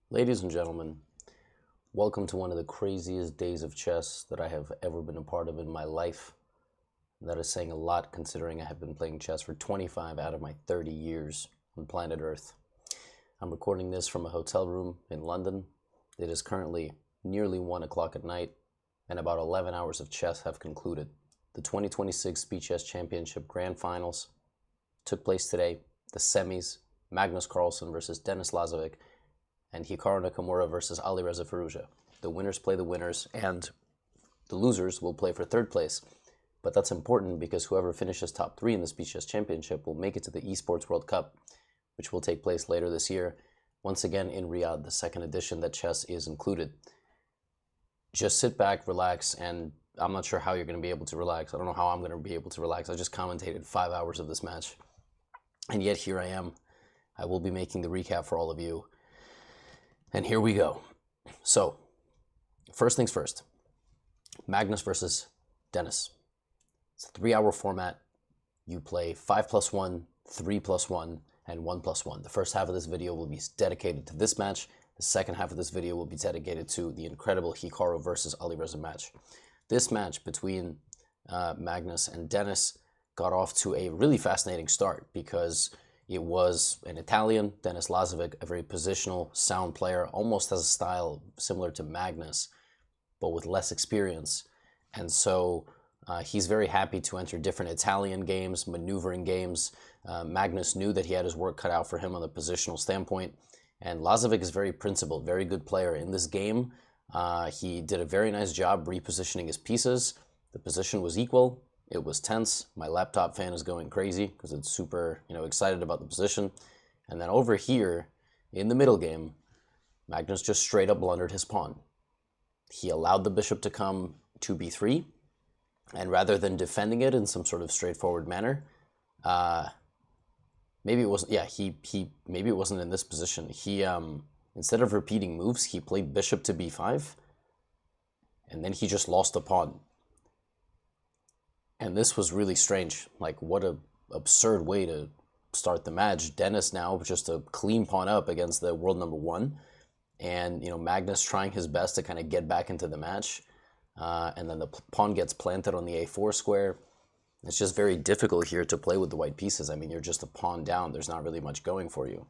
Ladies and gentlemen, welcome to one of the craziest days of chess that I have ever been a part of in my life. And that is saying a lot considering I have been playing chess for 25 out of my 30 years on planet Earth. I'm recording this from a hotel room in London. It is currently nearly 1 o'clock at night, and about 11 hours of chess have concluded. The 2026 Speed Chess Championship Grand Finals took place today. The semis, Magnus Carlsen versus Denis Lazavik, and Hikaru Nakamura versus Alireza Firouzja. The winners play the winners, and the losers will play for third place. But that's important because whoever finishes top 3 in the Speed Chess Championship will make it to the Esports World Cup, which will take place later this year, once again in Riyadh, the second edition that chess is included. Just sit back, relax, and I'm not sure how you're going to be able to relax. I don't know how I'm going to be able to relax. I just commentated 5 hours of this match, and yet here I am. I will be making the recap for all of you. And here we go. So, first things first. Magnus versus Denis. It's a 3-hour format. You play 5+1, 3+1, and 1+1. The first half of this video will be dedicated to this match. The second half of this video will be dedicated to the incredible Hikaru versus Alireza match. This match between Magnus and Denis got off to a really fascinating start because it was an Italian, Denis Lazavik, a very positional, sound player, almost has a style similar to Magnus, but with less experience. And so he's very happy to enter different Italian games, maneuvering games. Magnus knew that he had his work cut out for him on the positional standpoint. And Lazavik is very principled, very good player. In this game, he did a very nice job repositioning his pieces. The position was equal. It was tense. My laptop fan is going crazy because it's super, excited about the position. And then over here, in the middle game, Magnus just straight up blundered his pawn. He allowed the bishop to come to b3, and rather than defending it in some sort of straightforward manner, maybe it wasn't. Yeah, maybe it wasn't in this position. He instead of repeating moves, he played bishop to b5, and then he just lost the pawn. And this was really strange. Like, what a absurd way to start the match. Denis now just a clean pawn up against the world number 1. And, Magnus trying his best to kind of get back into the match. And then the pawn gets planted on the a4 square. It's just very difficult here to play with the white pieces. I mean, you're just a pawn down. There's not really much going for you.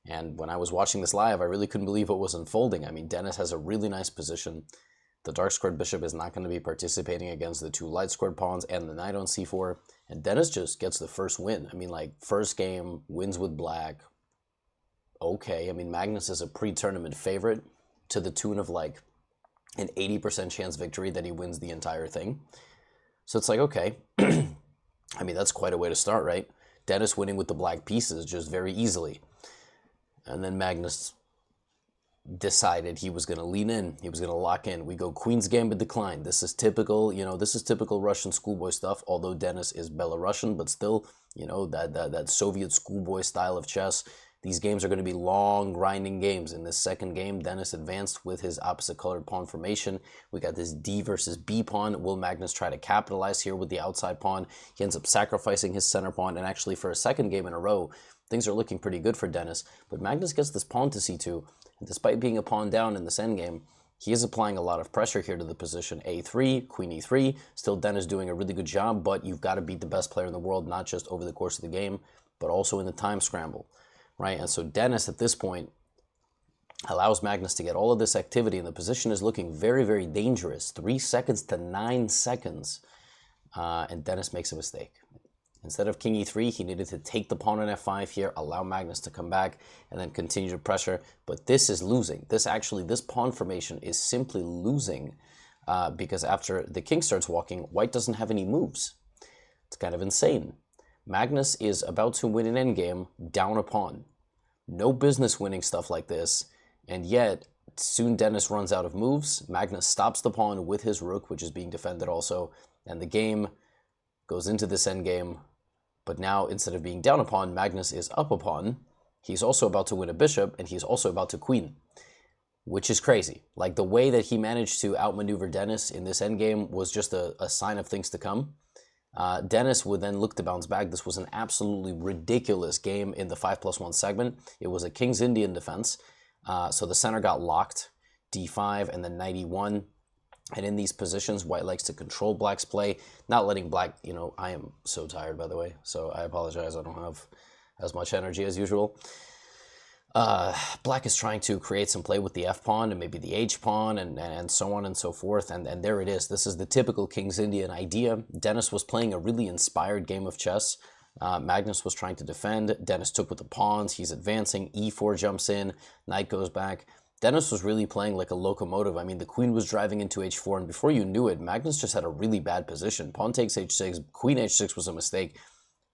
And when I was watching this live, I really couldn't believe what was unfolding. I mean, Denis has a really nice position. The dark squared bishop is not going to be participating against the 2 light squared pawns and the knight on c4. And Denis just gets the first win. I mean, like, first game, wins with black. Okay, I mean, Magnus is a pre-tournament favorite to the tune of like an 80% chance victory that he wins the entire thing. So it's like, okay, I mean, that's quite a way to start, right? Denis winning with the black pieces just very easily. And then Magnus decided he was going to lean in. He was going to lock in. We go Queen's Gambit decline. This is typical, this is typical Russian schoolboy stuff, although Denis is Belarusian, but still, that Soviet schoolboy style of chess. These games are going to be long, grinding games. In this second game, Denis advanced with his opposite colored pawn formation. We got this D versus B pawn. Will Magnus try to capitalize here with the outside pawn? He ends up sacrificing his center pawn, and actually for a second game in a row, things are looking pretty good for Denis. But Magnus gets this pawn to c2, and despite being a pawn down in this endgame, he is applying a lot of pressure here to the position. a3, queen e3, still Denis doing a really good job, but you've got to beat the best player in the world, not just over the course of the game, but also in the time scramble. Right, and so Denis at this point allows Magnus to get all of this activity, and the position is looking very, very dangerous. 3 seconds to 9 seconds, and Denis makes a mistake. Instead of king e3, he needed to take the pawn on f5 here, allow Magnus to come back, and then continue to pressure. But this is losing. This pawn formation is simply losing because after the king starts walking, white doesn't have any moves. It's kind of insane. Magnus is about to win an endgame down a pawn. No business winning stuff like this, and yet soon Denis runs out of moves. Magnus stops the pawn with his rook, which is being defended also, and the game goes into this endgame. But now, instead of being down a pawn, Magnus is up a pawn. He's also about to win a bishop, and he's also about to queen, which is crazy. Like, the way that he managed to outmaneuver Denis in this endgame was just a sign of things to come. Denis would then look to bounce back. This was an absolutely ridiculous game in the 5+1 segment. It was a King's Indian defense. So the center got locked, d5, and then knight e1. And in these positions, white likes to control black's play, not letting black, I am so tired, by the way, so I apologize. I don't have as much energy as usual. Black is trying to create some play with the f-pawn and maybe the h-pawn and so on and so forth. And there it is. This is the typical King's Indian idea. Dennis was playing a really inspired game of chess. Magnus was trying to defend. Dennis took with the pawns. He's advancing. e4 jumps in. Knight goes back. Dennis was really playing like a locomotive. I mean, the queen was driving into h4, and before you knew it, Magnus just had a really bad position. Pawn takes h6. Queen h6 was a mistake.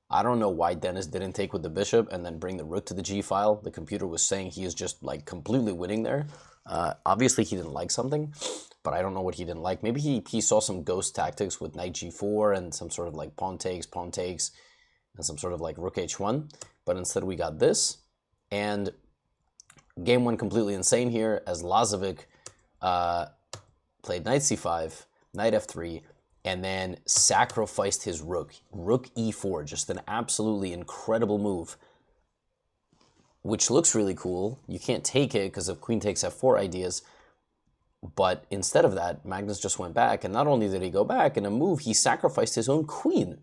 I don't know why Dennis didn't take with the bishop and then bring the rook to the g-file. The computer was saying he is just like completely winning there. Obviously, he didn't like something, but I don't know what he didn't like. Maybe he saw some ghost tactics with knight g4 and some sort of like pawn takes, and some sort of like rook h1. But instead we got this, and game went completely insane here as Lazavik played knight c5, knight f3, and then sacrificed his rook. Rook e4, just an absolutely incredible move, which looks really cool. You can't take it because of queen takes f4 ideas. But instead of that, Magnus just went back, and not only did he go back in a move, he sacrificed his own queen.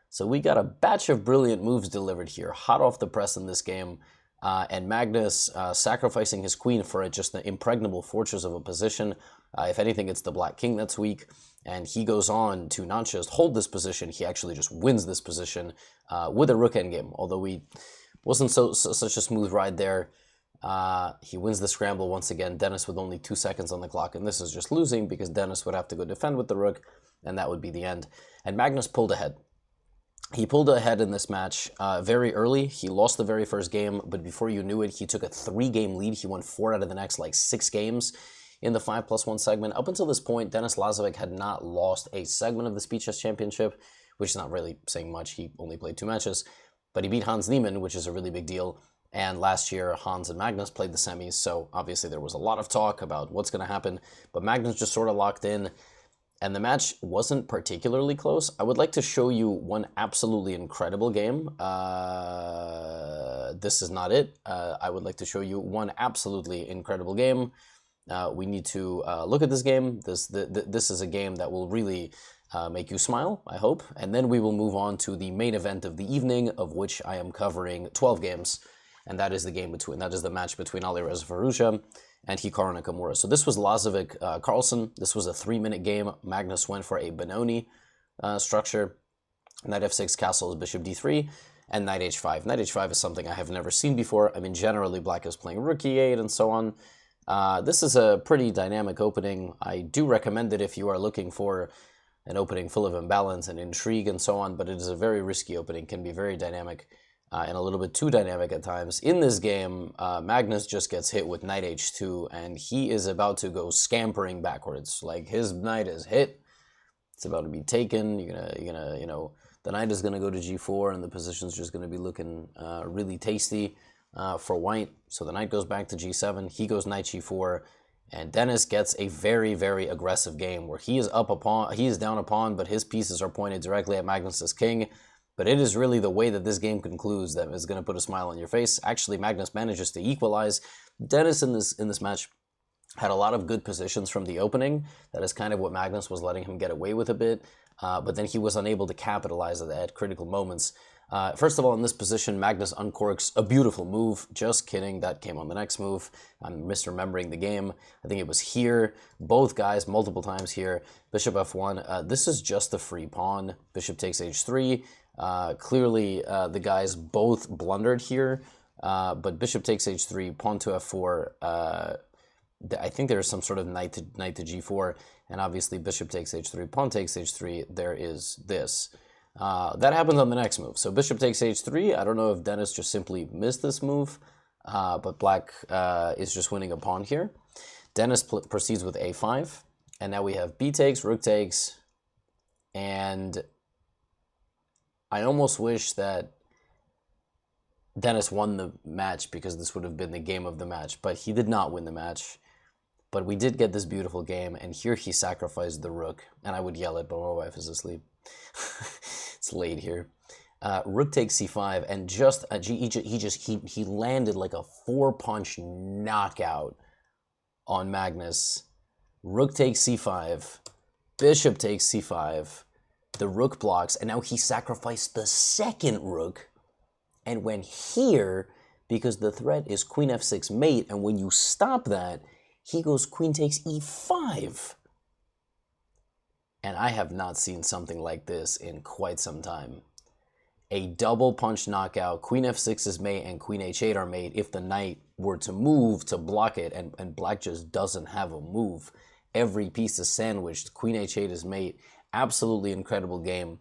So we got a batch of brilliant moves delivered here, hot off the press in this game. And Magnus sacrificing his queen for just the impregnable fortress of a position. If anything, it's the black king that's weak. And he goes on to not just hold this position, he actually just wins this position with a rook endgame. Although he wasn't such a smooth ride there. He wins the scramble once again. Dennis with only 2 seconds on the clock. And this is just losing because Dennis would have to go defend with the rook. And that would be the end. And Magnus pulled ahead. He pulled ahead in this match very early. He lost the very first game, but before you knew it, he took a 3-game lead. He won 4 out of the next, 6 games in the 5+1 segment. Up until this point, Denis Lazavik had not lost a segment of the Speed Chess Championship, which is not really saying much. He only played 2 matches, but he beat Hans Niemann, which is a really big deal. And last year, Hans and Magnus played the semis, so obviously there was a lot of talk about what's going to happen, but Magnus just sort of locked in. And the match wasn't particularly close. I would like to show you one absolutely incredible game. This is not it. I would like to show you one absolutely incredible game. We need to look at this game. This is a game that will really make you smile, I hope. And then we will move on to the main event of the evening, of which I am covering 12 games. And that is the match between Alireza Firouzja and Hikaru Nakamura. So this was Lazavik Carlsen. This was a 3-minute game. Magnus went for a Benoni structure. Knight f6, castles, bishop d3, and knight h5. Knight h5 is something I have never seen before. I mean, generally, black is playing rook e8 and so on. This is a pretty dynamic opening. I do recommend it if you are looking for an opening full of imbalance and intrigue and so on, but it is a very risky opening, can be very dynamic. And a little bit too dynamic at times. In this game, Magnus just gets hit with knight h2, and he is about to go scampering backwards. Like, his knight is hit. It's about to be taken. The knight is going to go to g4, and the position's just going to be looking really tasty for white. So the knight goes back to g7. He goes knight g4, and Dennis gets a very, very aggressive game where he is up a pawn, he is down a pawn, but his pieces are pointed directly at Magnus's king. But it is really the way that this game concludes that is going to put a smile on your face. Actually, Magnus manages to equalize. Dennis in this match had a lot of good positions from the opening. That is kind of what Magnus was letting him get away with a bit. But then he was unable to capitalize at critical moments. First of all, in this position, Magnus uncorks a beautiful move. Just kidding, that came on the next move. I'm misremembering the game. I think it was here. Both guys multiple times here. Bishop f1. This is just a free pawn. Bishop takes h3. Clearly, the guys both blundered here, but bishop takes h3, pawn to f4. I think there's some sort of knight to g4, and obviously bishop takes h3, pawn takes h3. There is this. That happens on the next move. So bishop takes h3. I don't know if Dennis just simply missed this move, but black is just winning a pawn here. Dennis proceeds with a5, and now we have b takes, rook takes, and I almost wish that Dennis won the match because this would have been the game of the match, but he did not win the match. But we did get this beautiful game, and here he sacrificed the rook, and I would yell it, but my wife is asleep. It's late here. Rook takes c5, and he landed like a 4-punch knockout on Magnus. Rook takes c5, bishop takes c5, the rook blocks, and now he sacrificed the second rook and went here because the threat is queen f6 mate, and when you stop that, he goes queen takes e5. And I have not seen something like this in quite some time. A double punch knockout, queen f6 is mate and queen h8 are mate if the knight were to move to block it, and black just doesn't have a move. Every piece is sandwiched, queen h8 is mate. Absolutely incredible game.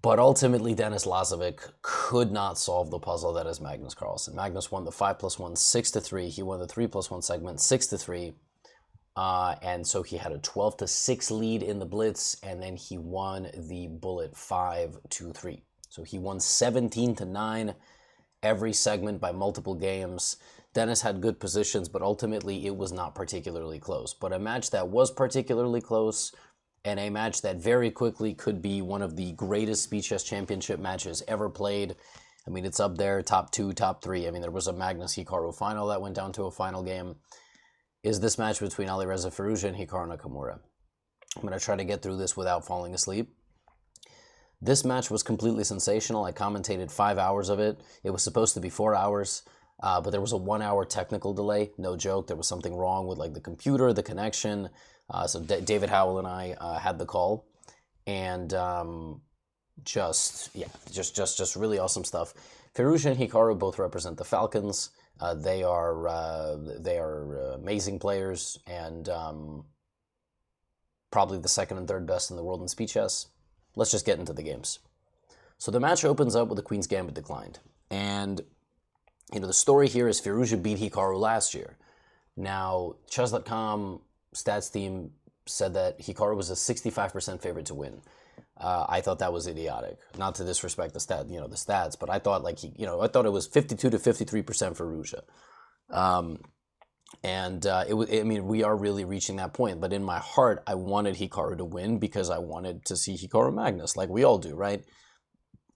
But ultimately, Denis Lazavik could not solve the puzzle that is Magnus Carlsen. Magnus won the 5+1 6-3. He won the 3+1 segment 6-3. And so he had a 12-6 lead in the blitz, and then he won the bullet 5-3. So he won 17-9 every segment by multiple games. Denis had good positions, but ultimately it was not particularly close. But a match that was particularly close, and a match that very quickly could be one of the greatest Speed Chess Championship matches ever played. I mean, it's up there, top 2, top 3. I mean, there was a Magnus Hikaru final that went down to a final game. Is this match between Alireza Firouzja and Hikaru Nakamura. I'm going to try to get through this without falling asleep. This match was completely sensational. I commentated 5 hours of it. It was supposed to be 4 hours, but there was a 1-hour technical delay. No joke. There was something wrong with like the computer, the connection. So David Howell and I had the call, and just really awesome stuff. Firouzja and Hikaru both represent the Falcons. They are amazing players, and probably the second and third best in the world in speed chess. Let's just get into the games. So the match opens up with the Queen's Gambit declined, and the story here is Firouzja beat Hikaru last year. Now chess.com stats team said that Hikaru was a 65% favorite to win. I thought that was idiotic. Not to disrespect the stats, but I thought I thought it was 52 to 53% for Firouzja. I mean, we are really reaching that point. But in my heart, I wanted Hikaru to win because I wanted to see Hikaru Magnus, like we all do, right?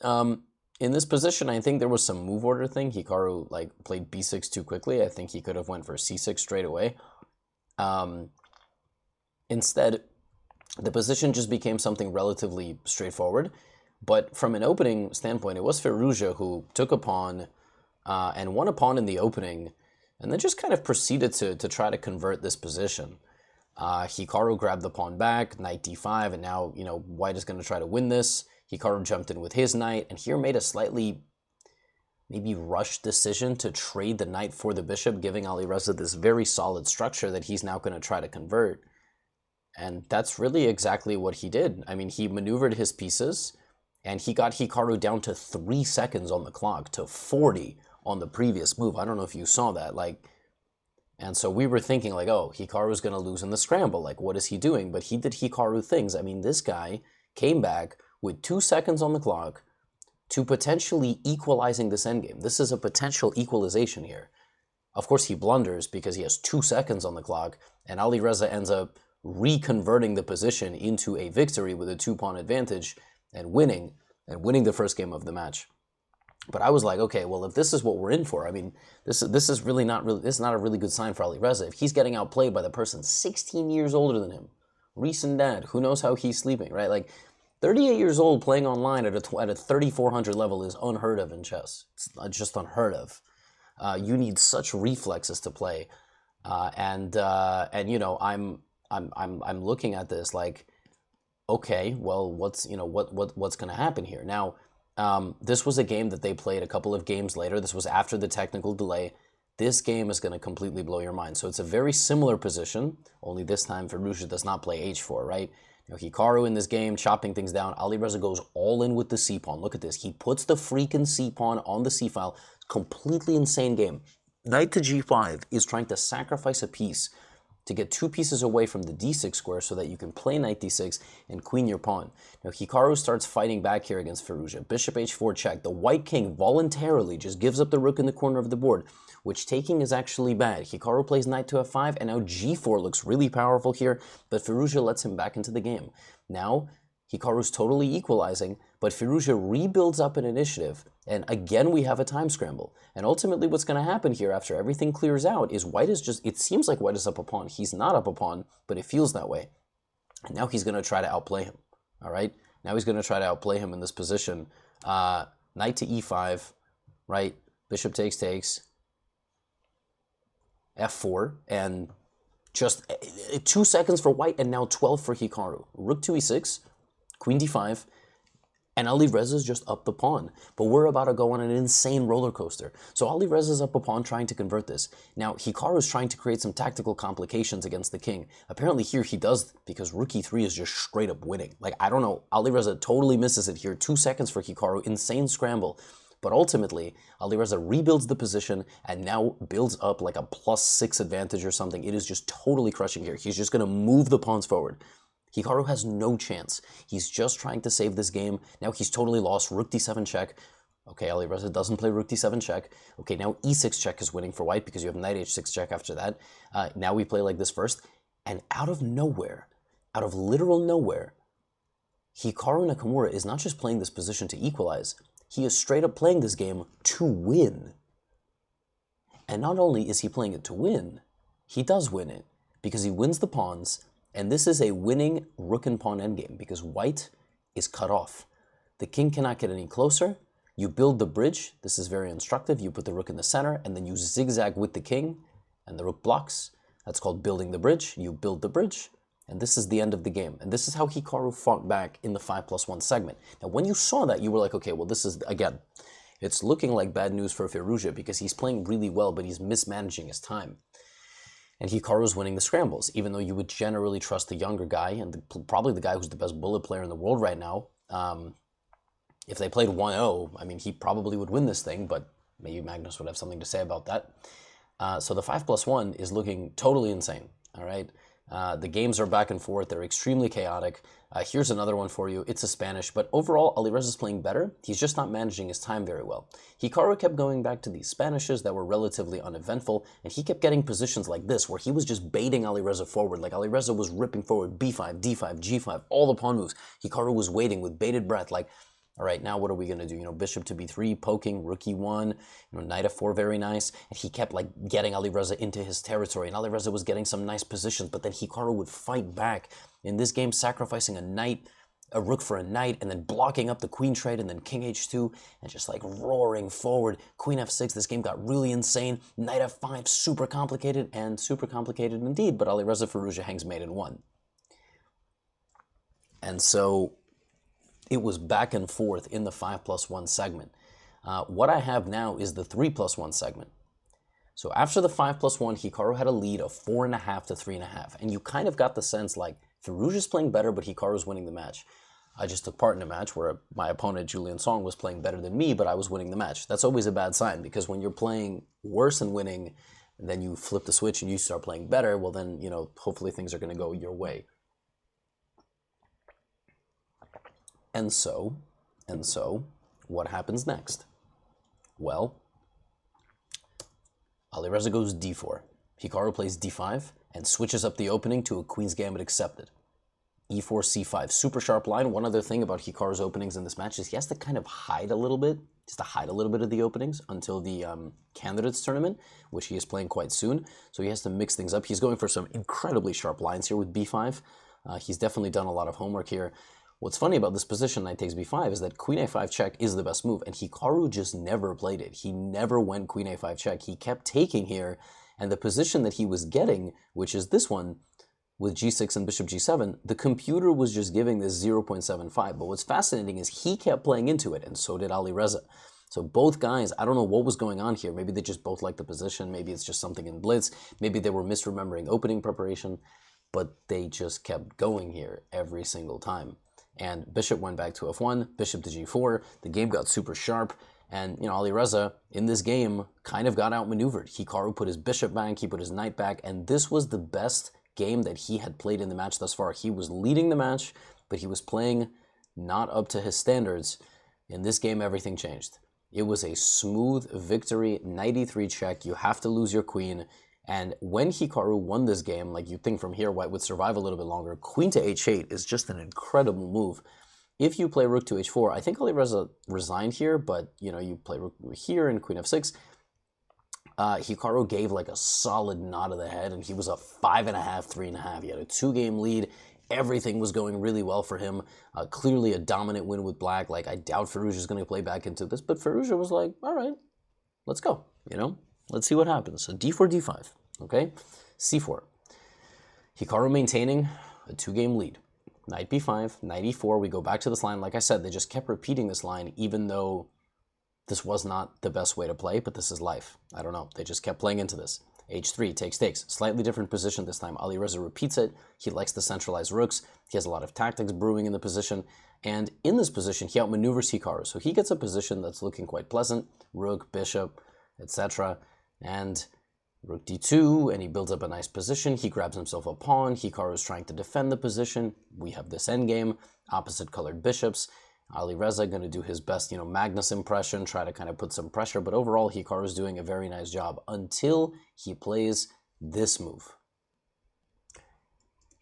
In this position, I think there was some move order thing. Hikaru played b6 too quickly. I think he could have went for c6 straight away. Instead, the position just became something relatively straightforward. But from an opening standpoint, it was Firouzja who took a pawn and won a pawn in the opening, and then just kind of proceeded to try to convert this position. Hikaru grabbed the pawn back, knight d5, and now, white is going to try to win this. Hikaru jumped in with his knight, and here made a slightly maybe rushed decision to trade the knight for the bishop, giving Alireza this very solid structure that he's now going to try to convert. And that's really exactly what he did. I mean, he maneuvered his pieces, and he got Hikaru down to 3 seconds on the clock, to 40 on the previous move. I don't know if you saw that. And so we were thinking oh, Hikaru's going to lose in the scramble. What is he doing? But he did Hikaru things. I mean, this guy came back with 2 seconds on the clock to potentially equalizing this endgame. This is a potential equalization here. Of course, he blunders because he has 2 seconds on the clock, and Alireza ends up reconverting the position into a victory with a 2-pawn advantage and winning the first game of the match. But I was like, okay, well, if this is what we're in for, I mean, this is not a really good sign for Alireza. If he's getting outplayed by the person 16 years older than him, recent dad, who knows how he's sleeping, right? 38 years old playing online at a 3,400 level is unheard of in chess. It's just unheard of. You need such reflexes to play, and I'm looking at this okay, well, what's going to happen here now? This was a game that they played a couple of games later. This was after the technical delay. This game is going to completely blow your mind. So it's a very similar position, only this time Firouzja does not play h4, right? Hikaru in this game, chopping things down. Alireza goes all in with the c-pawn. Look at this. He puts the freaking c-pawn on the c-file. Completely insane game. Knight to g5 is trying to sacrifice a piece to get 2 pieces away from the d6 square so that you can play knight d6 and queen your pawn. Now Hikaru starts fighting back here against Firouzja. Bishop h4 check. The white king voluntarily just gives up the rook in the corner of the board, which taking is actually bad. Hikaru plays knight to f5, and now g4 looks really powerful here, but Firouzja lets him back into the game. Now Hikaru's totally equalizing, But Firouzja rebuilds up an initiative, and again we have a time scramble. And ultimately what's going to happen here after everything clears out is white is just, it seems like white is up a pawn. He's not up a pawn, but it feels that way. And now he's going to try to outplay him, all right? Now he's going to try to outplay him in this position. Knight to e5, right? Bishop takes, f4, and just 2 seconds for white, and now 12 for Hikaru. Rook to e6, queen d5, and Alireza's just up the pawn. But we're about to go on an insane roller coaster. So Alireza's up a pawn trying to convert this. Now, Hikaru's trying to create some tactical complications against the king. Apparently here he does, because rook e3 is just straight up winning. Like, I don't know, Alireza totally misses it here. 2 seconds for Hikaru, insane scramble. But ultimately, Alireza rebuilds the position and now builds up like a +6 advantage or something. It is just totally crushing here. He's just going to move the pawns forward. Hikaru has no chance. He's just trying to save this game. Now he's totally lost. Rook d7 check. Okay, Alireza doesn't play rook d7 check. Okay, now e6 check is winning for white because you have knight h6 check after that. Now we play like this first. And out of nowhere, out of literal nowhere, Hikaru Nakamura is not just playing this position to equalize. He is straight up playing this game to win. And not only is he playing it to win, he does win it because he wins the pawns. And this is a winning rook and pawn endgame because white is cut off. The king cannot get any closer. You build the bridge. This is very instructive. You put the rook in the center and then you zigzag with the king and the rook blocks. That's called building the bridge. You build the bridge and this is the end of the game. And this is how Hikaru fought back in the 5+1 segment. Now, when you saw that, you were like, okay, well, this is, again, it's looking like bad news for Firouzja because he's playing really well, but he's mismanaging his time. And Hikaru's winning the scrambles, even though you would generally trust the younger guy and probably the guy who's the best bullet player in the world right now. If they played 1-0, I mean, he probably would win this thing, but maybe Magnus would have something to say about that. So the 5+1 is looking totally insane, all right? The games are back and forth. They're extremely chaotic. Here's another one for you. It's a Spanish, but overall, Alireza's playing better. He's just not managing his time very well. Hikaru kept going back to these Spanishes that were relatively uneventful, and he kept getting positions like this, where he was just baiting Alireza forward. Like, Alireza was ripping forward, b5, d5, g5, all the pawn moves. Hikaru was waiting with bated breath, like, all right, now what are we going to do? You know, bishop to b3, poking, rook e1, you know, knight f4, very nice. And he kept, like, getting Alireza into his territory. And Alireza was getting some nice positions, but then Hikaru would fight back. In this game, sacrificing a knight, a rook for a knight, and then blocking up the queen trade, and then king h2, and just, like, roaring forward. Queen f6, this game got really insane. Knight f5, super complicated, and super complicated indeed. But Alireza Firouzja hangs mate in 1. And so it was back and forth in the 5+1 segment. What I have now is the 3+1 segment. So after the 5+1, Hikaru had a lead of 4.5 to 3.5. And you kind of got the sense like Firouzja's playing better, but Hikaru's winning the match. I just took part in a match where my opponent, Julian Song, was playing better than me, but I was winning the match. That's always a bad sign because when you're playing worse and winning, and then you flip the switch and you start playing better, well then, you know, hopefully things are going to go your way. And so, what happens next? Well, Alireza goes d4. Hikaru plays d5 and switches up the opening to a queen's gambit accepted. e4, c5, super sharp line. One other thing about Hikaru's openings in this match is he has to kind of hide a little bit, just to hide a little bit of the openings until the candidates tournament, which he is playing quite soon. So he has to mix things up. He's going for some incredibly sharp lines here with b5. He's definitely done a lot of homework here. What's funny about this position, knight takes b5, is that queen a5 check is the best move, and Hikaru just never played it. He never went queen a5 check. He kept taking here, and the position that he was getting, which is this one, with g6 and bishop g7, the computer was just giving this 0.75. But what's fascinating is he kept playing into it, and so did Alireza. So both guys, I don't know what was going on here. Maybe they just both liked the position. Maybe it's just something in blitz. Maybe they were misremembering opening preparation, but they just kept going here every single time. And bishop went back to f1, bishop to g4. The game got super sharp. And, you know, Alireza, in this game, kind of got outmaneuvered. Hikaru put his bishop back, he put his knight back, and this was the best game that he had played in the match thus far. He was leading the match, but he was playing not up to his standards. In this game, everything changed. It was a smooth victory, knight e3 check. You have to lose your queen. And when Hikaru won this game, like you'd think from here, white would survive a little bit longer. Queen to h8 is just an incredible move. if you play rook to h4, I think Alireza resigned here, but you know, you play rook here and queen f6. Hikaru gave like a solid nod of the head, and he was up 5.5, 3.5. He had a 2-game lead. Everything was going really well for him. Clearly a dominant win with black. Like, I doubt Firouzja is going to play back into this, but Firouzja was like, all right, let's go, you know? Let's see what happens. So d4, d5, okay? c4. Hikaru maintaining a 2-game lead. Knight b5, knight e4. We go back to this line. Like I said, they just kept repeating this line, even though this was not the best way to play, but this is life. I don't know. They just kept playing into this. h3 takes. Slightly different position this time. Alireza repeats it. He likes the centralized rooks. He has a lot of tactics brewing in the position. And in this position, he outmaneuvers Hikaru. So he gets a position that's looking quite pleasant. Rook, bishop, etc. And rook d2, and he builds up a nice position. He grabs himself a pawn. Hikaru is trying to defend the position. We have this endgame, opposite colored bishops. Alireza going to do his best, you know, Magnus impression, try to kind of put some pressure. But overall, Hikaru is doing a very nice job until he plays this move.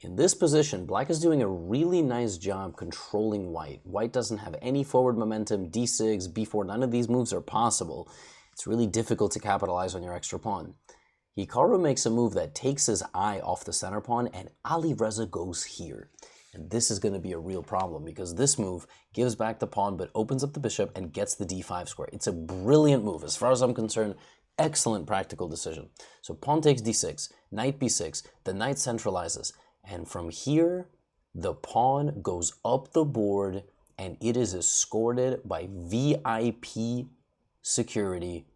In this position, black is doing a really nice job controlling white. White doesn't have any forward momentum. d6, b4, none of these moves are possible. It's really difficult to capitalize on your extra pawn. Hikaru makes a move that takes his eye off the center pawn, and Alireza goes here. And this is going to be a real problem because this move gives back the pawn but opens up the bishop and gets the d5 square. It's a brilliant move. As far as I'm concerned, excellent practical decision. So pawn takes d6, knight b6, the knight centralizes. And from here, the pawn goes up the board and it is escorted by VIP security.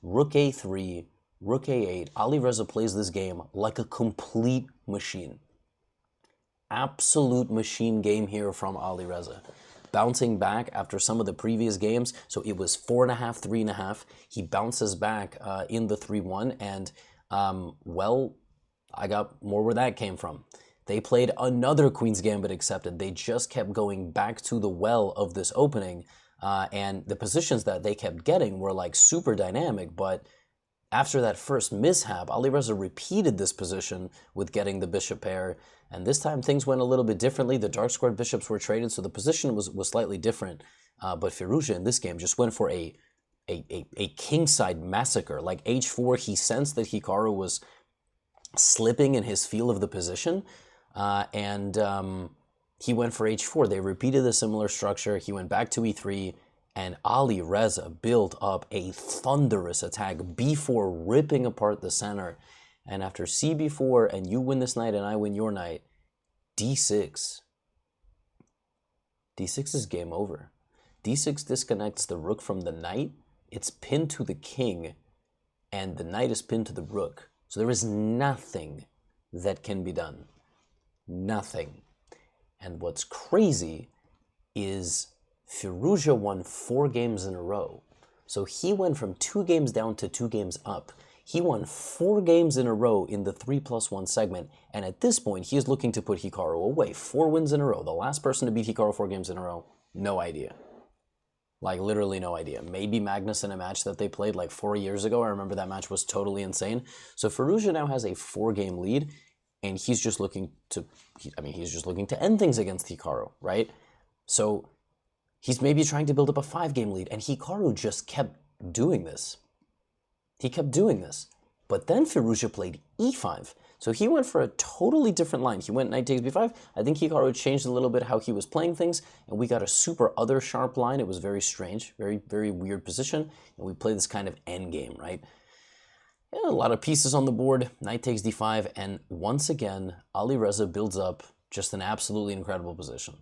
Rook a3, rook a8. Alireza plays this game like a complete machine. Absolute machine game here from Alireza. Bouncing back after some of the previous games, so it was 4.5, 3.5. He bounces back in the 3-1, and well, I got more where that came from. They played another Queen's Gambit accepted. They just kept going back to the well of this opening, and the positions that they kept getting were like super dynamic, but after that first mishap, Alireza repeated this position with getting the bishop pair, and this time things went a little bit differently. The dark squared bishops were traded, so the position was slightly different. But Firouzja in this game just went for a kingside massacre. Like h4, he sensed that Hikaru was slipping in his feel of the position, and he went for h4. They repeated a similar structure. He went back to e3, and Alireza built up a thunderous attack, b4 ripping apart the center. And after cb4, and you win this knight and I win your knight, d6. d6 is game over. d6 disconnects the rook from the knight. It's pinned to the king, and the knight is pinned to the rook. So there is nothing that can be done. Nothing. And what's crazy is Firouzja won 4 games in a row. So he went from 2 games down to 2 games up. He won 4 games in a row in the 3+1 segment, and at this point, he is looking to put Hikaru away. 4 wins in a row. The last person to beat Hikaru 4 games in a row, no idea. Like, literally no idea. Maybe Magnus in a match that they played like 4 years ago. I remember that match was totally insane. So Firouzja now has a 4-game lead, and he's just looking to, he's just looking to end things against Hikaru, right? So he's maybe trying to build up a 5-game lead, and Hikaru just kept doing this. He kept doing this. But then Firouzja played e5. So he went for a totally different line. He went knight takes b5. I think Hikaru changed a little bit how he was playing things, and we got a super other sharp line. It was very strange, very, very weird position, and we played this kind of endgame, right? Yeah, a lot of pieces on the board. Knight takes d5, and once again, Alireza builds up just an absolutely incredible position.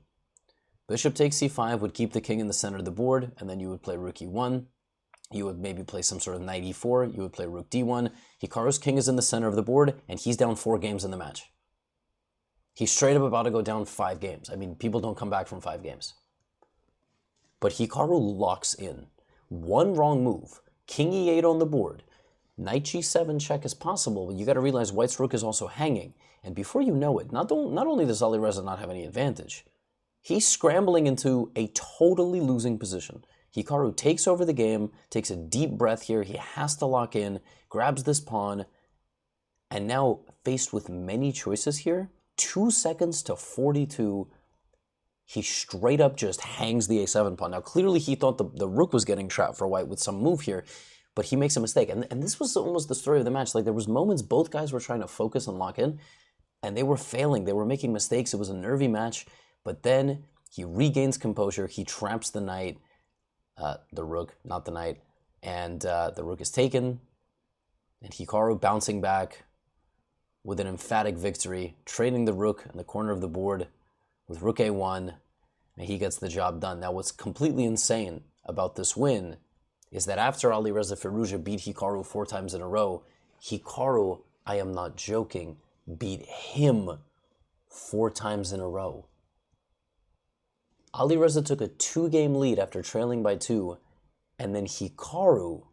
Bishop takes c5 would keep the king in the center of the board, and then you would play rook e1. You would maybe play some sort of knight e4. You would play rook d1. Hikaru's king is in the center of the board, and he's down 4 games in the match. He's straight up about to go down 5 games. I mean, people don't come back from 5 games. But Hikaru locks in. One wrong move. King e8 on the board. Knight g7 check is possible, but you got to realize white's rook is also hanging. And before you know it, not only does Alireza not have any advantage, he's scrambling into a totally losing position. Hikaru takes over the game, takes a deep breath here. He has to lock in, grabs this pawn, and now faced with many choices here, 2 seconds to 42, he straight up just hangs the a7 pawn. Now, clearly he thought the rook was getting trapped for white with some move here, but he makes a mistake. And this was almost the story of the match. Like, there was moments both guys were trying to focus and lock in, and they were failing. They were making mistakes. It was a nervy match, but then he regains composure. He traps the knight, the rook, not the knight, and the rook is taken, and Hikaru bouncing back with an emphatic victory, trading the rook in the corner of the board with rook a1, and he gets the job done. Now, what's completely insane about this win is that after Alireza Firouzja beat Hikaru 4 times in a row, Hikaru, I am not joking, beat him 4 times in a row. Alireza took a 2-game lead after trailing by 2, and then Hikaru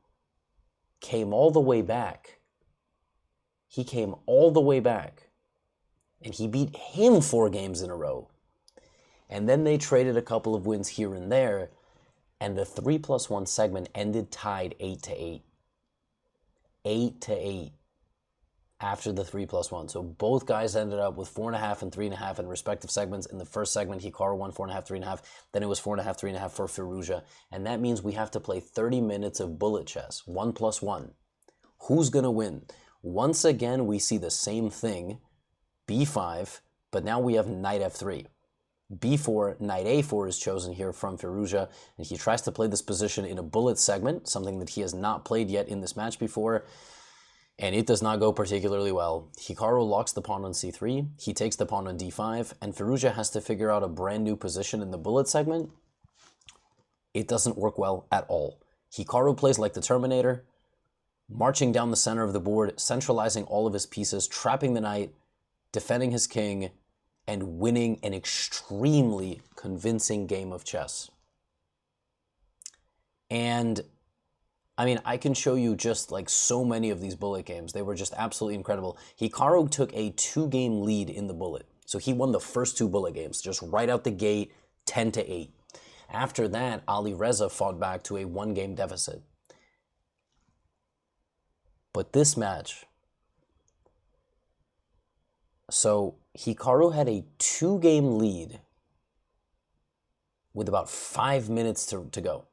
came all the way back. He came all the way back, and he beat him 4 games in a row. And then they traded a couple of wins here and there, and the 3+1 segment ended tied 8-8. 8-8 after the 3+1. So both guys ended up with 4.5 and 3.5 in respective segments. In the first segment, Hikaru won 4.5, 3.5. Then it was 4.5, 3.5 for Firouzja. And that means we have to play 30 minutes of bullet chess, 1+1. Who's going to win? Once again, we see the same thing, b5, but now we have knight f3. b4, knight a4 is chosen here from Firouzja, and he tries to play this position in a bullet segment, something that he has not played yet in this match before, and it does not go particularly well. Hikaru locks the pawn on c3, he takes the pawn on d5, and Firouzja has to figure out a brand new position in the bullet segment. It doesn't work well at all. Hikaru plays like the Terminator, marching down the center of the board, centralizing all of his pieces, trapping the knight, defending his king, and winning an extremely convincing game of chess. And I mean, I can show you just like so many of these bullet games. They were just absolutely incredible. Hikaru took a 2-game lead in the bullet. So he won the first 2 bullet games, just right out the gate, 10-8. After that, Alireza fought back to a 1-game deficit. But this match, so Hikaru had a 2-game lead with about 5 minutes to go.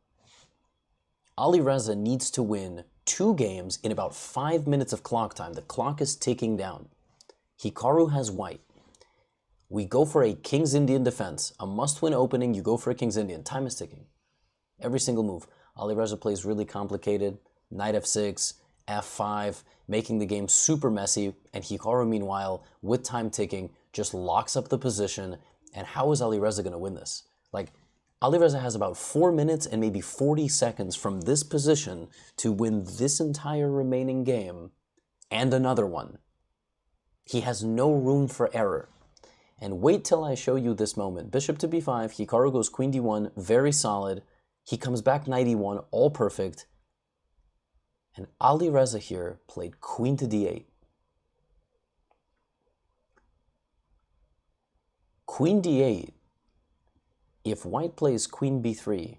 Alireza needs to win 2 games in about 5 minutes of clock time. The clock is ticking down. Hikaru has white. We go for a King's Indian defense. A must-win opening, you go for a King's Indian. Time is ticking. Every single move. Alireza plays really complicated. Knight f6, f5, making the game super messy, and Hikaru, meanwhile, with time ticking, just locks up the position. And how is Alireza going to win this? Like, Alireza has about 4 minutes and maybe 40 seconds from this position to win this entire remaining game and another one. He has no room for error. And wait till I show you this moment. Bishop to b5, Hikaru goes queen d1, very solid. He comes back knight e1, all perfect. And Alireza here played queen to d8. Queen d8, if white plays queen b3,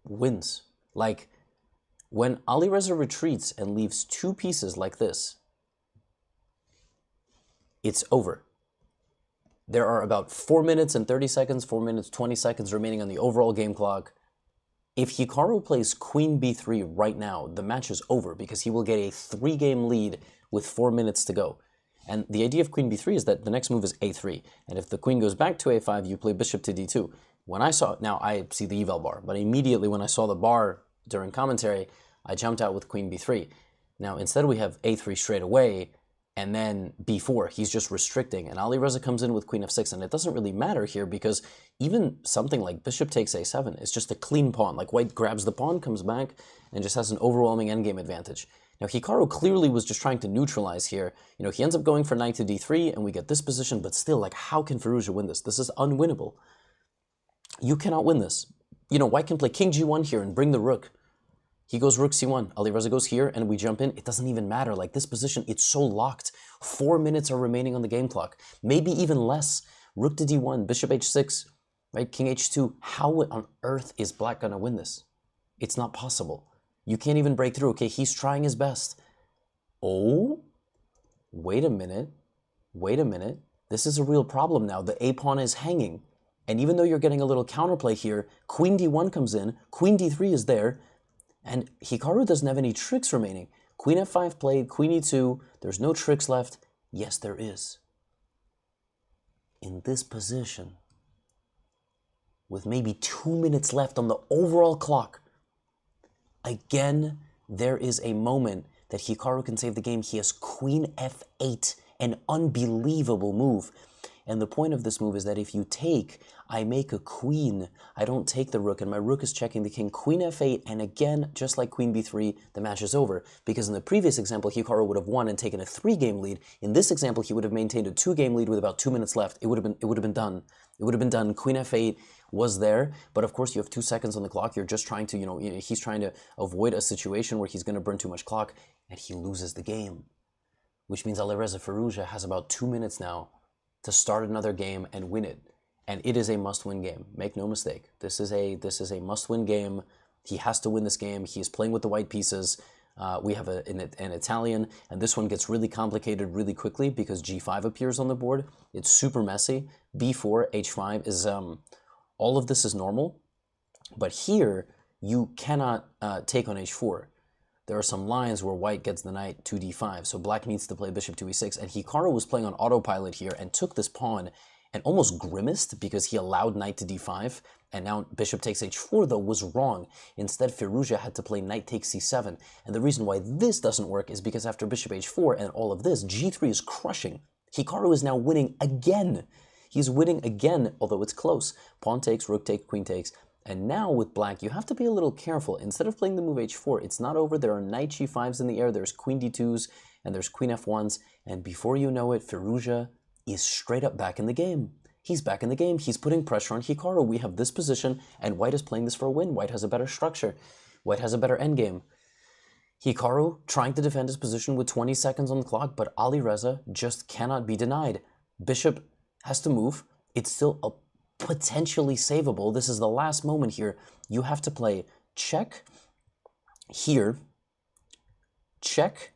wins. Like, when Alireza retreats and leaves 2 pieces like this, it's over. There are about 4 minutes and 30 seconds, 4 minutes, 20 seconds remaining on the overall game clock. If Hikaru plays queen b3 right now, the match is over because he will get a 3-game lead with 4 minutes to go. And the idea of queen b3 is that the next move is a3. And if the queen goes back to a5, you play bishop to d2. When I saw, now I see the eval bar, but immediately when I saw the bar during commentary, I jumped out with queen b3. Now instead we have a3 straight away, and then b4, he's just restricting, and Alireza comes in with queen f6, and it doesn't really matter here because even something like bishop takes a7 is just a clean pawn. Like, white grabs the pawn, comes back, and just has an overwhelming endgame advantage. Now, Hikaru clearly was just trying to neutralize here. You know, he ends up going for knight to d3, and we get this position, but still, like, how can Firouzja win this? This is unwinnable. You cannot win this. You know, white can play king g1 here and bring the rook. He goes rook c1, Alireza goes here, and we jump in. It doesn't even matter. Like, this position, it's so locked. 4 minutes are remaining on the game clock. Maybe even less. Rook to d1, bishop h6, right? King h2. How on earth is black going to win this? It's not possible. You can't even break through. Okay, he's trying his best. Oh, wait a minute. Wait a minute. This is a real problem now. The a-pawn is hanging. And even though you're getting a little counterplay here, queen d1 comes in, queen d3 is there, and Hikaru doesn't have any tricks remaining. Queen f5 played, queen e2, there's no tricks left. Yes, there is. In this position, with maybe 2 minutes left on the overall clock, again, there is a moment that Hikaru can save the game. He has queen f8, an unbelievable move. And the point of this move is that if you take, I make a queen. I don't take the rook, and my rook is checking the king. Queen f8, and again, just like queen b3, the match is over. Because in the previous example, Hikaru would have won and taken a 3-game lead. In this example, he would have maintained a 2-game lead with about 2 minutes left. It would have been done. It would have been done. Queen f8 was there, but of course you have 2 seconds on the clock. You're just trying to, he's trying to avoid a situation where he's going to burn too much clock, and he loses the game. Which means Alireza Firouzja has about 2 minutes now to start another game and win it. And it is a must-win game. Make no mistake. This is a must-win game. He has to win this game. He is playing with the white pieces. We have an Italian, and this one gets really complicated really quickly because g5 appears on the board. It's super messy. b4, h5 is, all of this is normal. But here, you cannot take on h4. There are some lines where white gets the knight to d5, so black needs to play bishop to e6, and Hikaru was playing on autopilot here and took this pawn and almost grimaced because he allowed knight to d5, and now bishop takes h4, though, was wrong. Instead, Firouzja had to play knight takes c7, and the reason why this doesn't work is because after bishop h4 and all of this, g3 is crushing. Hikaru is now winning again. He's winning again, although it's close. Pawn takes, rook takes, queen takes. And now with black, you have to be a little careful. Instead of playing the move h4, it's not over. There are knight g5s in the air. There's queen d2s, and there's queen f1s. And before you know it, Firouzja is straight up back in the game. He's back in the game. He's putting pressure on Hikaru. We have this position, and white is playing this for a win. White has a better structure. White has a better endgame. Hikaru trying to defend his position with 20 seconds on the clock, but Alireza just cannot be denied. Bishop has to move. It's still a potentially savable. This is the last moment here. You have to play check here, check,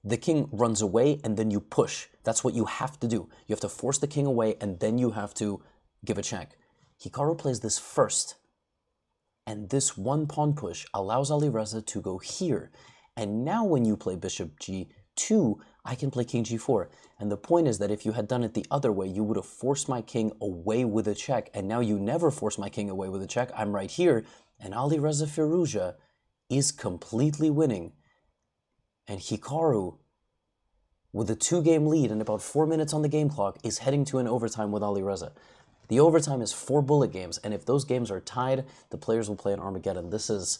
the king runs away, and then you push. That's what you have to do. You have to force the king away, and then you have to give a check. Hikaru plays this first, and this one pawn push allows Alireza to go here. And now when you play bishop g2, I can play king g4. And the point is that if you had done it the other way, you would have forced my king away with a check. And now you never force my king away with a check. I'm right here. And Alireza Firouzja is completely winning. And Hikaru, with a 2-game lead and about 4 minutes on the game clock, is heading to an overtime with Alireza. The overtime is 4 bullet games. And if those games are tied, the players will play an Armageddon. This is,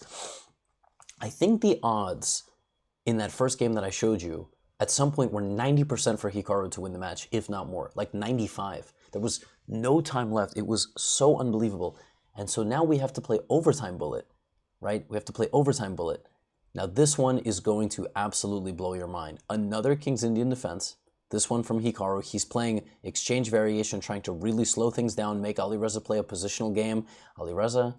I think the odds in that first game that I showed you at some point were 90% for Hikaru to win the match, if not more, like 95. There was no time left. It was so unbelievable. And so now we have to play overtime bullet, right? We have to play overtime bullet. Now this one is going to absolutely blow your mind. Another King's Indian defense. This one from Hikaru. He's playing exchange variation, trying to really slow things down, make Alireza play a positional game. Alireza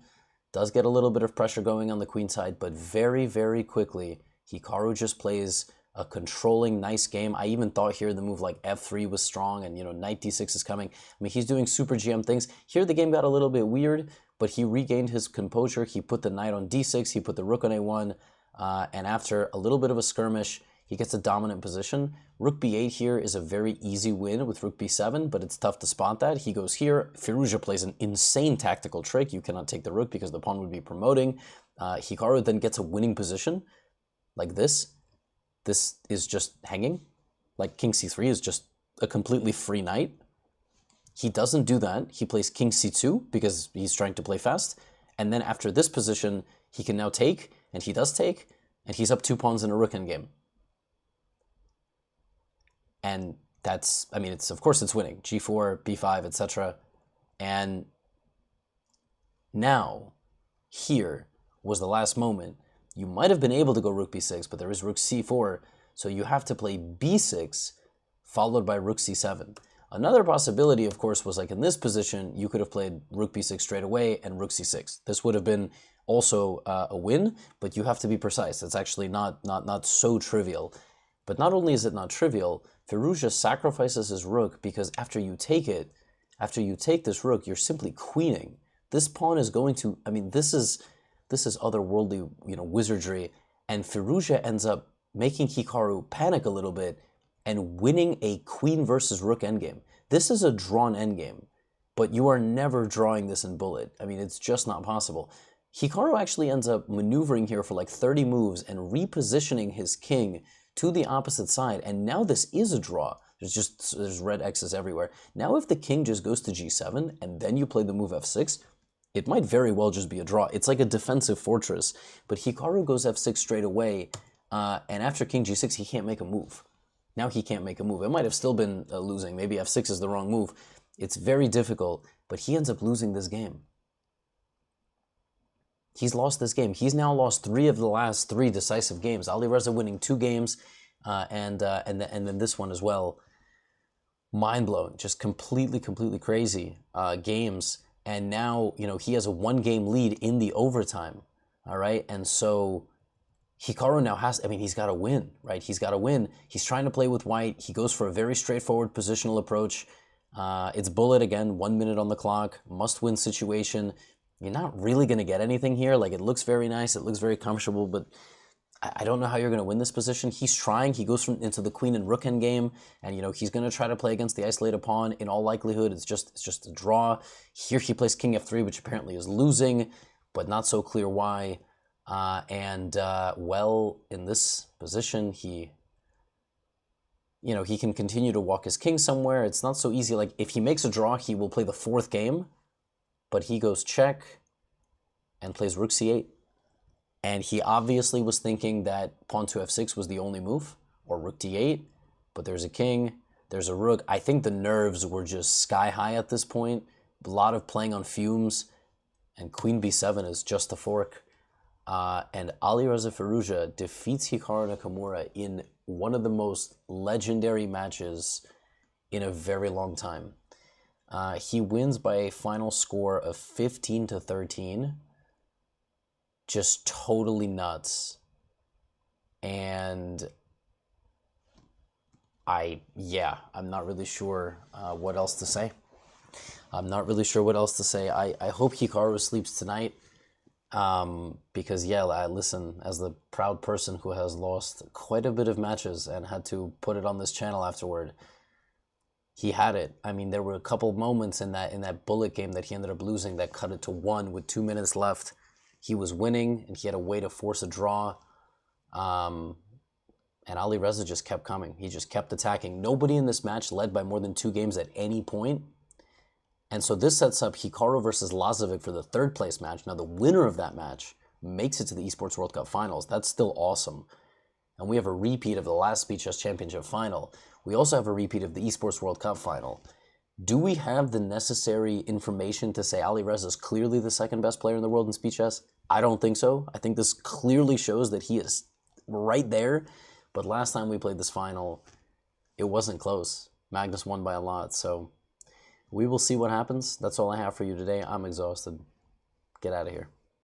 does get a little bit of pressure going on the queen side, but very, very quickly, Hikaru just plays a controlling, nice game. I even thought here the move like f3 was strong, and knight d6 is coming. I mean, he's doing super GM things. Here the game got a little bit weird, but he regained his composure. He put the knight on d6, he put the rook on a1, and after a little bit of a skirmish, he gets a dominant position. Rook b8 here is a very easy win with rook b7, but it's tough to spot that. He goes here. Firouzja plays an insane tactical trick. You cannot take the rook because the pawn would be promoting. Hikaru then gets a winning position like this. This is just hanging. Like king c3 is just a completely free knight. He doesn't do that. He plays king c2 because he's trying to play fast. And then after this position, he can now take, and he does take, and he's up 2 pawns in a rook endgame. And that's, I mean, of course it's winning. g4, b5, etc. And now, here was the last moment. You might have been able to go rook b6, but there is rook c4, so you have to play b6, followed by rook c7. Another possibility, of course, was like in this position, you could have played rook b6 straight away and rook c6. This would have been also a win, but you have to be precise. It's actually not so trivial. But not only is it not trivial, Firouzja sacrifices his rook because after you take this rook, you're simply queening. This pawn is going to, I mean, this is otherworldly, wizardry, and Firouzja ends up making Hikaru panic a little bit and winning a queen versus rook endgame. This is a drawn endgame, but you are never drawing this in bullet. I mean, it's just not possible. Hikaru actually ends up maneuvering here for like 30 moves and repositioning his king to the opposite side, and now this is a draw. There's red X's everywhere. Now if the king just goes to g7 and then you play the move f6, it might very well just be a draw. It's like a defensive fortress, but Hikaru goes f6 straight away, and after king g6 he can't make a move. Now he can't make a move. It might have still been losing. Maybe f6 is the wrong move. It's very difficult, but he ends up losing this game. He's lost this game. He's now lost 3 of the last 3 decisive games. Alireza winning 2 games, and then this one as well. Mind-blowing, just completely crazy games. And now, he has a 1-game lead in the overtime, all right? And so Hikaru now he's got to win, right? He's got to win. He's trying to play with white. He goes for a very straightforward positional approach. It's bullet again, 1 minute on the clock, must-win situation. You're not really going to get anything here. Like, it looks very nice. It looks very comfortable, but I don't know how you're going to win this position. He's trying. He goes into the queen and rook endgame, and, he's going to try to play against the isolated pawn. In all likelihood, it's just a draw. Here he plays king f3, which apparently is losing, but not so clear why. Well, in this position, he can continue to walk his king somewhere. It's not so easy. Like, if he makes a draw, he will play the 4th game, but he goes check and plays rook c8. And he obviously was thinking that pawn to f6 was the only move, or rook d8, but there's a king, there's a rook. I think the nerves were just sky high at this point. A lot of playing on fumes, and queen b7 is just a fork. And Alireza Firouzja defeats Hikaru Nakamura in one of the most legendary matches in a very long time. He wins by a final score of 15-13. Just totally nuts. And I'm not really sure what else to say. I hope Hikaru sleeps tonight. Because listen, as the proud person who has lost quite a bit of matches and had to put it on this channel afterward, he had it. I mean, there were a couple moments in that bullet game that he ended up losing that cut it to 1 with 2 minutes left. He was winning, and he had a way to force a draw. And Alireza just kept coming. He just kept attacking. Nobody in this match led by more than 2 games at any point. And so this sets up Hikaru versus Lazavik for the 3rd place match. Now, the winner of that match makes it to the Esports World Cup Finals. That's still awesome. And we have a repeat of the last Speed Chess Championship Final. We also have a repeat of the Esports World Cup Final. Do we have the necessary information to say Alireza is clearly the 2nd best player in the world in Speed Chess? I don't think so. I think this clearly shows that he is right there. But last time we played this final, it wasn't close. Magnus won by a lot, so we will see what happens. That's all I have for you today. I'm exhausted. Get out of here.